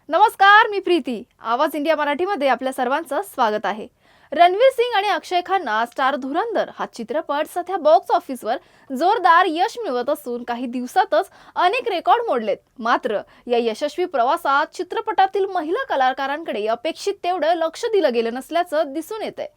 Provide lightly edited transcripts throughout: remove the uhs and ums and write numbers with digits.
नमस्कार, मी प्रीती. आवाज इंडिया मराठीमध्ये आपल्या सर्वांचं स्वागत आहे. रणवीर सिंग आणि अक्षय खन्ना स्टार धुरंधर हा चित्रपट सध्या बॉक्स ऑफिसवर जोरदार यश मिळवत असून काही दिवसातच अनेक रेकॉर्ड मोडलेत. मात्र या यशस्वी प्रवासात चित्रपटातील महिला कलाकारांकडे अपेक्षित तेवढं लक्ष दिलं गेलं नसल्याचं दिसून येतंय.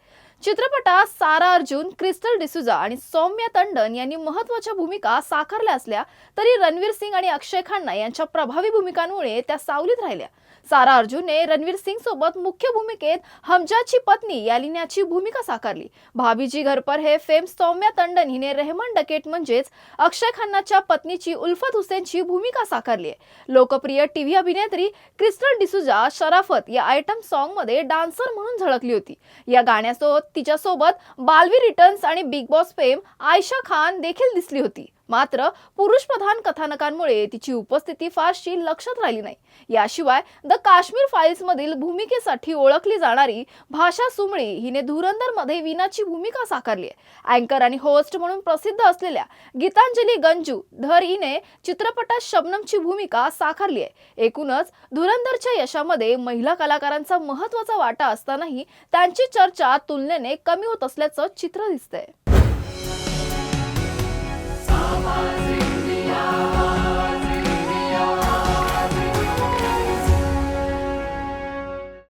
चित्रपटात सारा अर्जुन, क्रिस्टल डिसूजा आणि सौम्या टंडन यांनी महत्त्वाच्या भूमिका साकारल्या असल्या तरी रणवीर सिंग आणि अक्षय खन्ना यांच्या प्रभावी भूमिकांमुळे त्या सावलीत राहिल्या. सारा अर्जुनने रणवीर सिंग सोबत मुख्य भूमिकेत हमजाची पत्नी यालिन्याची भूमिका साकारली. भाभीजी घर पर है फेम सौम्या टंडन हिने रेहमान डकेट म्हणजेच अक्षय खन्नाच्या पत्नीची उल्फत हुसेनची भूमिका साकारली आहे. लोकप्रिय टीव्ही अभिनेत्री क्रिस्टल डिसूजा शराफत या आयटम सॉन्ग मध्ये डान्सर म्हणून झळकली होती. या गाण्यासोबत तिच्यासोबत बालवी रिटर्न्स आणि big boss fame Ayesha Khan देखील दिसली होती. मात्र पुरुष प्रधान कथानकांमुळे तिची उपस्थिती फारशी लक्षात राहिली नाही. याशिवाय द काश्मीर फाईल्स मधील भूमिकेसाठी ओळखली जाणारी भाषा सुमळे हिने धुरंधर मध्ये वीणाची भूमिका साकारली आहे. अँकर आणि होस्ट म्हणून प्रसिद्ध असलेल्या गीतांजली गंजू धर हिने चित्रपटात शबनमची भूमिका साकारली आहे. एकूणच धुरंधरच्या यशामध्ये महिला कलाकारांचा महत्त्वाचा वाटा असतानाही त्यांची चर्चा तुलनेने कमी होत असल्याचं चित्र दिसतंय.